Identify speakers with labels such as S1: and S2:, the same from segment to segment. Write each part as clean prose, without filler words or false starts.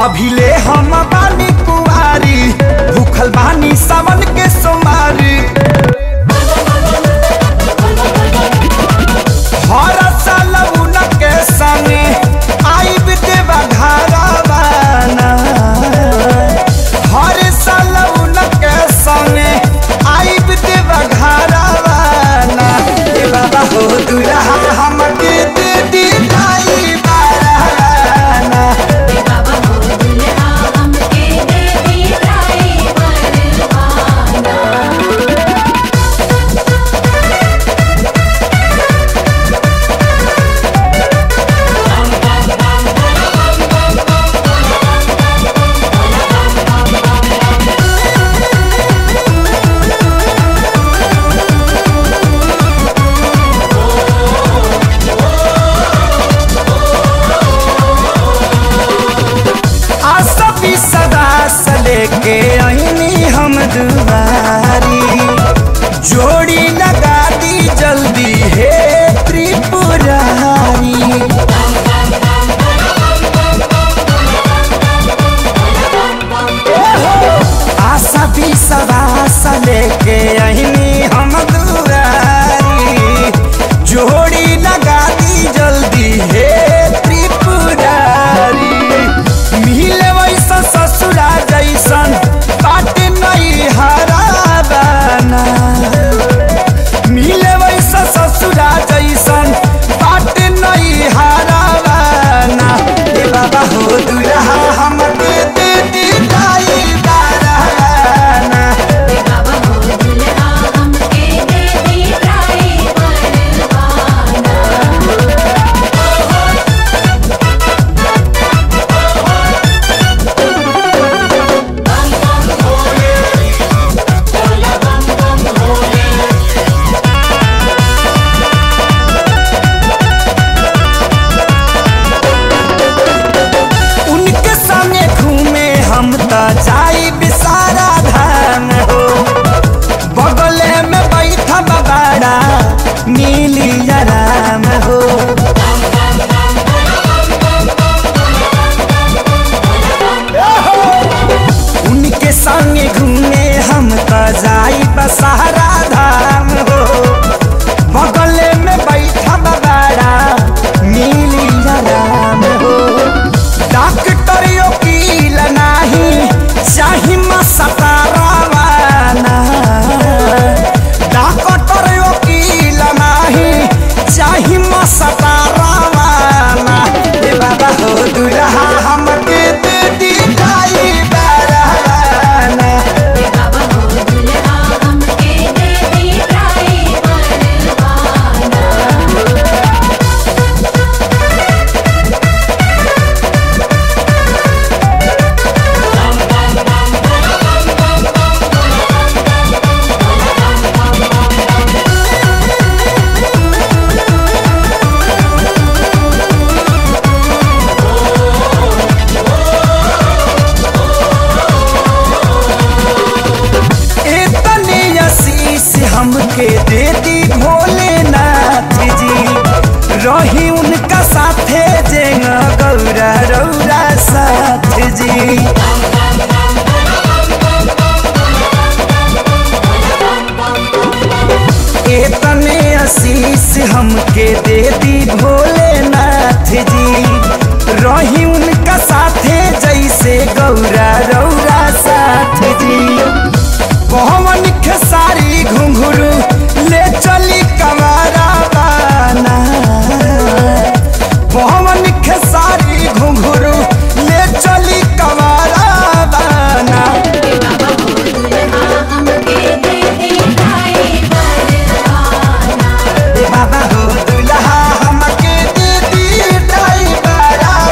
S1: अभिले हम बानी कुआरी भूखल बानी सावन के सोमारी हर साल उनके संगे आई देवा घरवाना हर साल उनके संगे आई देवा घरवाना ए बाबा हो दुल्हा हमके दे दी दाई बाराना ए बाबा हो दुल्हा हमके दे दी दाई बाराना। के आईनी हम दुआरी जोड़ी लगा दी जल्दी हे त्रिपुरारी आशा भी सवास लेके आईनी हम दुआरी जोड़ी लगा दी जल्दी हे त्रिपुरारी मिले वैसा ससुरा जैसन बाट नहीं हराबाना मिले वैसा ससुरा जैसन बाट नहीं हराबाना ए बाबा हो दुल्हा हमके दे दी दाई बाराना ए बाबा हो दुल्हा हमके दे दी दाई बाराना। जाई बिसारा धाम हो बगले में बैठा बाबाड़ा नीली आराम हो उनके संगे घूमे हम तो जाई बसारा धाम हो बगले में बैठा बाबाड़ा नीली आराम हो डॉक्टर वकील नाही चाही सतारावाना डॉक्टर वकील नाही चाही सतारावाना ए बाबा हो दुल्हा हमके दे दी दाई बाराना ए बाबा हो दुल्हा हमके दे दी दाई बाराना। हमके दे दी भोलेनाथ जी रही उनका साथे जेंगा गौरा रौरा साथ जी इतने आशीष हमके दे दी भोलेनाथ जी रही उनका साथे जैसे गौरा रौरा साथ जी पवन खेसारी घुंघरू ले चली कमारा बाना पवन खेसारी घुंघरू ले चली कमारा बाना ए बाबा हो दुल्हा हमके दे दी दाई बाराना ए बाबा हो दुल्हा हमके दे दी दाई बाराना।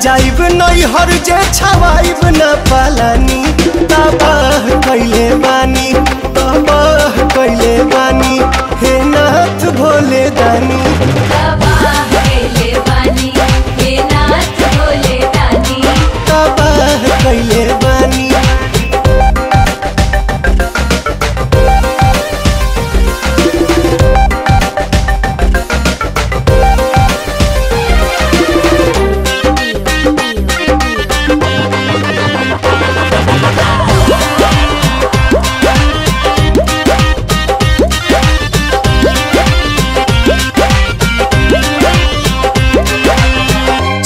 S2: जाइब नहीं हर जे छवाइब न पालानी तबाह कैले बानी हे नाथ भोले दानी
S3: तबाह कैले बानी हे नाथ भोले दानी
S2: तबाह कैले बानी।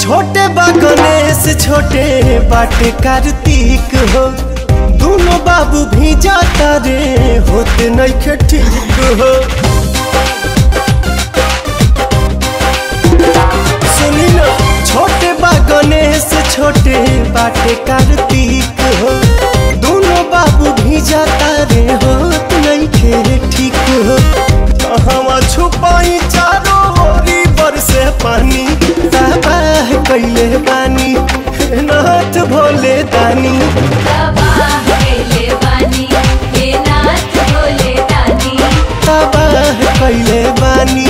S2: छोटे बा गणेश छोटे बाटे कार्तिक हो दोनों बाबू भी जाता रे होते नहीं ठीक हो। सुनी ना छोटे बा गणेश छोटे बाटे कार्तिक हो दोनों बाबू भी जाता रे होते नहीं ठीक हो। कहाँ छुपाई चारों ओरी बरसे पानी तबाह कैले बानी हे नाथ भोले दानी
S3: तबाह कैले बानी हे नाथ भोले दानी
S2: तबाह कैले बानी।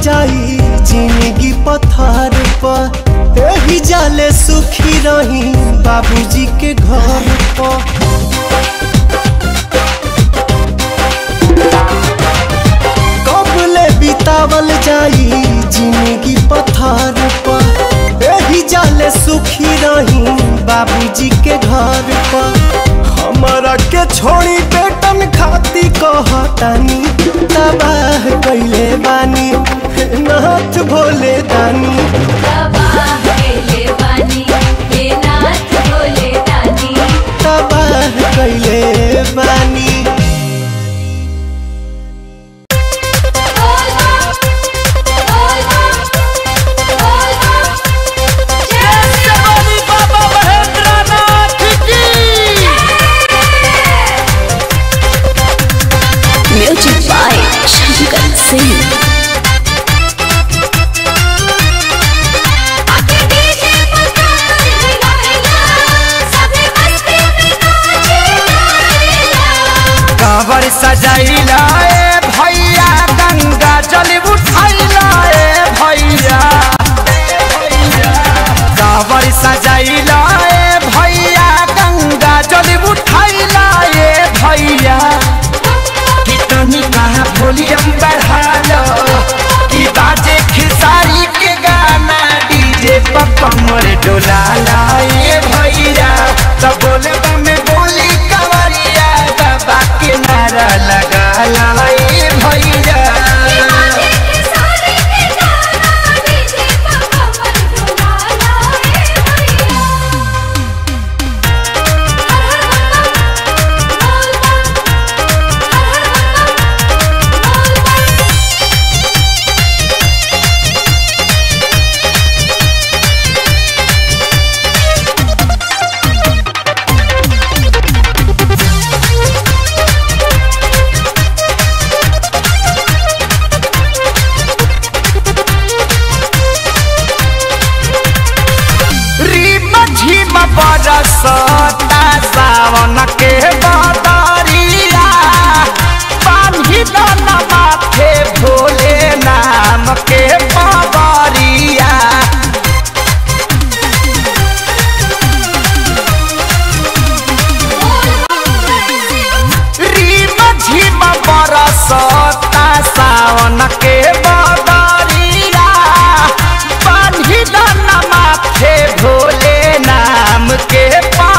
S2: जाई जिंदगी पत्थर पर एही जाले सुखी रही बाबूजी के घर पर। कबले बितावल जाई जिंदगी पत्थर पर एही जाले सुखी रही बाबूजी के घर पर। हमारा के छोड़ी बेटन खाती कहतानी तबाह कैले बानी नाथ भोले दानी
S3: तबाह कैले बानी हे नाथ भोले दानी
S2: तबाह कैले बानी।
S3: Music by Shankar Singh.
S1: कांवर सजैला ए भैया गंगा जल उठैला ए भैया कांवर सजैला ए भैया गंगा जल उठैला ए भैया कितनी कहा वॉल्यूम बढ़ा लो कि बाजे खेसारी के गाना डीजे पर कमर डोला लाए भैया सब बोले में बोली कवरिया बाबा के नारा लगा लाए भैया। बरसता सावन के बदरिया पानी दाना माथे भोले नाम के पवरिया। रीम झीम बरसता सावन के बदरिया पानी दाना माथे भोले नाम के पा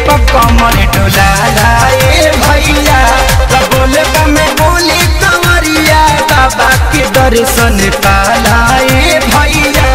S1: पर कमर डोलाला ए भैया बोल में बोली कमरिया बाबा के दर्शन पाला ए भैया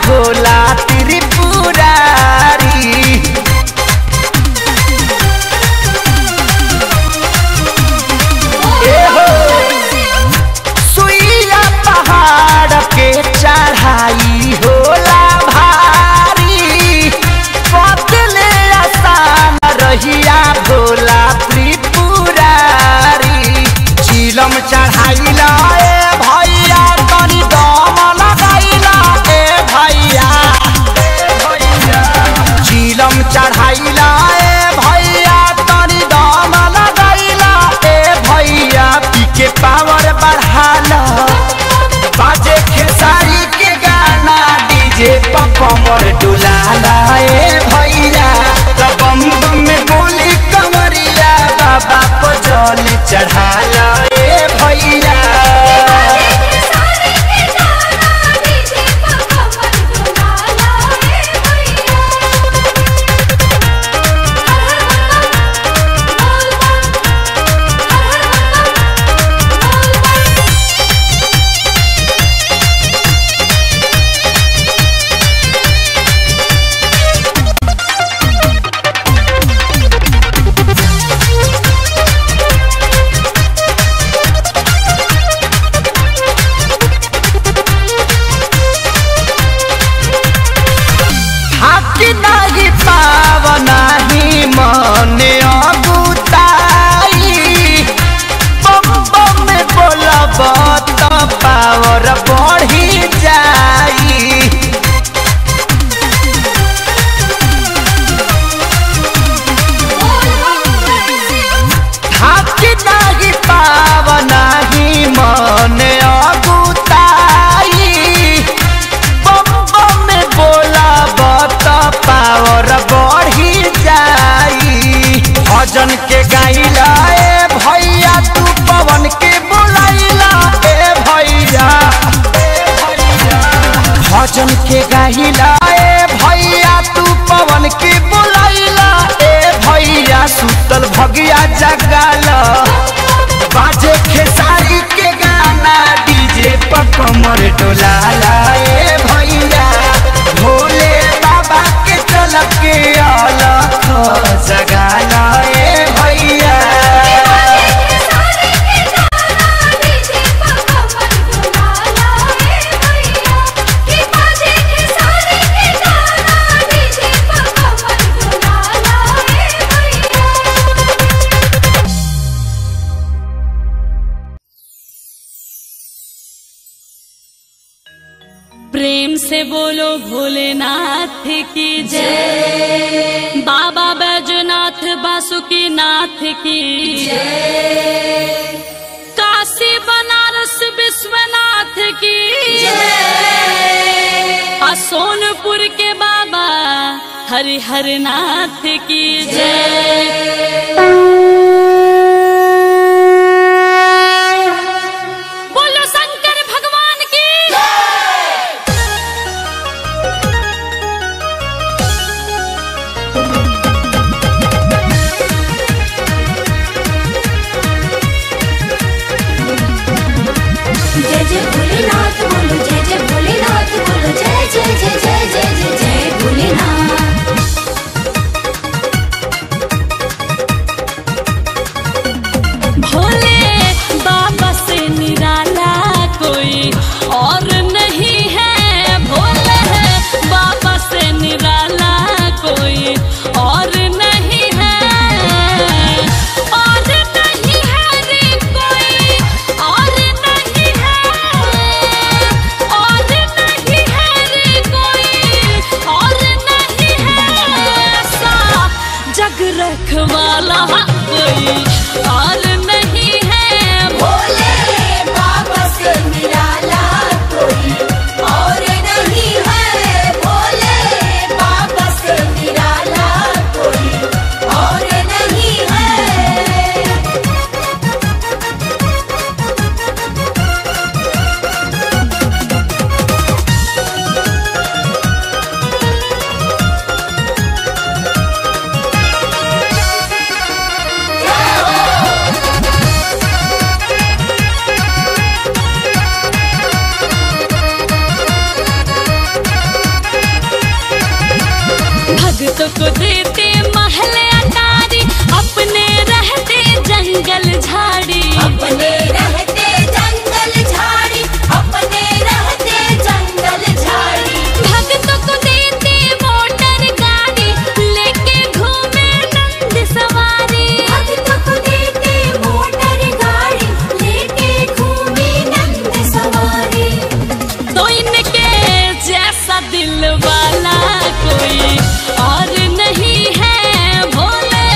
S1: भोला त्रिपुरारी सुइया पहाड़ के चढ़ाई होला भारी पतले आसान रहिया भोला त्रिपुरारी चिलम चढ़ाइला ए भैया तनी दम लगाइला चिलम चढ़ाइला ए भैया तनी दम लगाइला ए भैया पी के पावर बढ़ाला बाजे खेसारी के गाना डीजे पर कमर डुलाला ए भैया बम बम में बोली कमरिया बाबा को जल चढ़ाला ए भैया मने अगुताई बम बम में बोलब त पावर बढ़ी जाई थाकी नाही पाव नाही मने अगुताई बम बम में बोलब त पावर बढ़ी भजन के गाइला ए भैया तू पवन के बुलाइला ए भैया भजन के गाइला ए भैया तू पवन के बुलाइला ए भैया सुतल भगिया जगाला बाजे खेसारी के गाना डीजे पर कमर डोलाला ए भैया भोले बाबा के चल के अलख जगाला ए भैया
S4: प्रेम से बोलो भोलेनाथ की जय, बाबा बैजनाथ बासुकी नाथ की जय, काशी बनारस विश्वनाथ की जय, सोनपुर के बाबा हरिहर नाथ की जय। भक्तों को देते महल अटारी, अपने रहते जंगल झाड़ी,
S3: अपने रहते जंगल झाड़ी, अपने रहते जंगल झाड़ी।
S4: भक्तों को देते मोटर गाड़ी, लेके घूमे नंद सवारी,
S3: भक्तों को देते मोटर गाड़ी, लेके घूमे नंद सवारी।
S4: तो इनके जैसा दिल वाला कोई और नहीं है, भोले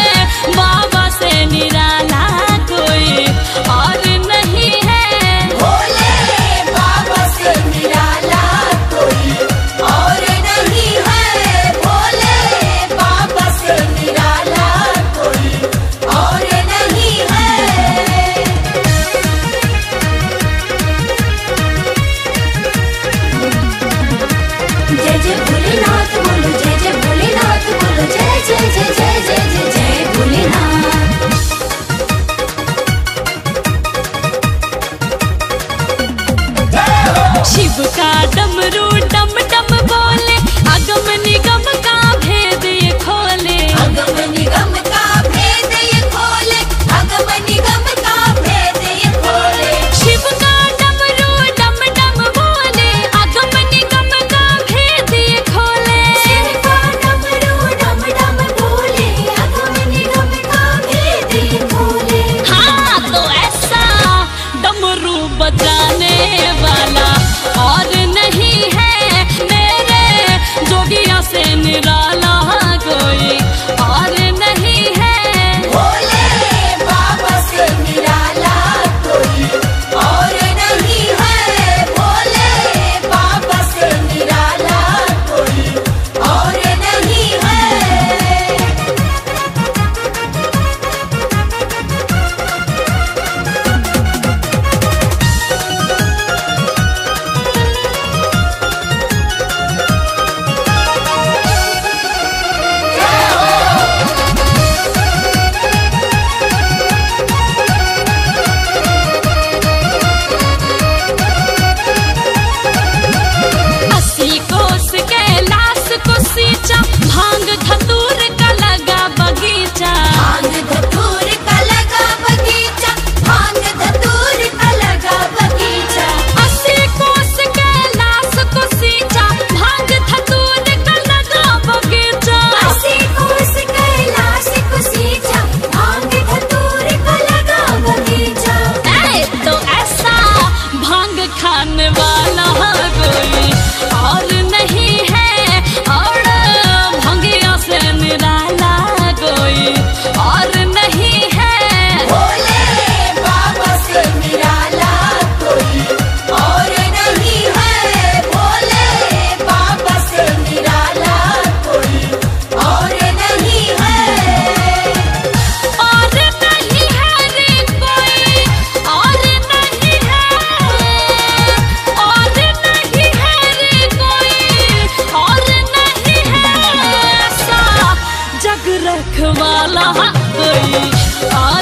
S4: बाबा से निराला कोई और नहीं है,
S3: भोले बाबा से निराला कोई और नहीं है, भोले बाबा से निराला कोई और नहीं है। जय जय भोलेनाथ बोलो, जय जय भोलेनाथ बोलो, जय जय जय जय जय जय जय भोलेनाथ।
S4: शिव का डमरू डम डम बोले, अगम निगम का भेद ये खोले,
S3: अगम निगम का भेद ये खोले, अगम निगम का भेद ये खोले।
S4: शिव का डमरू डम डम बोले, अगम निगम का भेद ये खोले।
S3: शिव का डमरू डम डम बोले, अगम निगम का भेद ये खोले।
S4: हाँ तो ऐसा डमरू बजाने वाला और नहीं है, मेरे जोगिया से निराला कोई और नहीं है,
S3: भोले बाबा से निराला कोई और नहीं है, भोले बाबा से निराला कोई और नहीं है।
S4: अस्सी कोस कैलाश को सींचा, भांग धतूर का लगा बगीचा,
S3: भांग धतूर का लगा बगीचा, भांग धतूर का लगा बगीचा।
S4: अस्सी कोस कैलाश को सींचा, भांग धतूर का लगा बगीचा।
S3: अस्सी कोस कैलाश को सींचा, भांग धतूर का लगा बगीचा।
S4: ऐ तो ऐसा भांग खाने वाला कोई और नहीं है, और भंगिया से निराला कोई और नहीं है,
S3: भोले बाबा से निराला कोई और नहीं है, भोले बाबा से निराला कोई और नहीं है।
S4: और नहीं है रे कोई और नहीं है, और नहीं है रे कोई और नहीं है, ऐसा जग रखवाला कोई और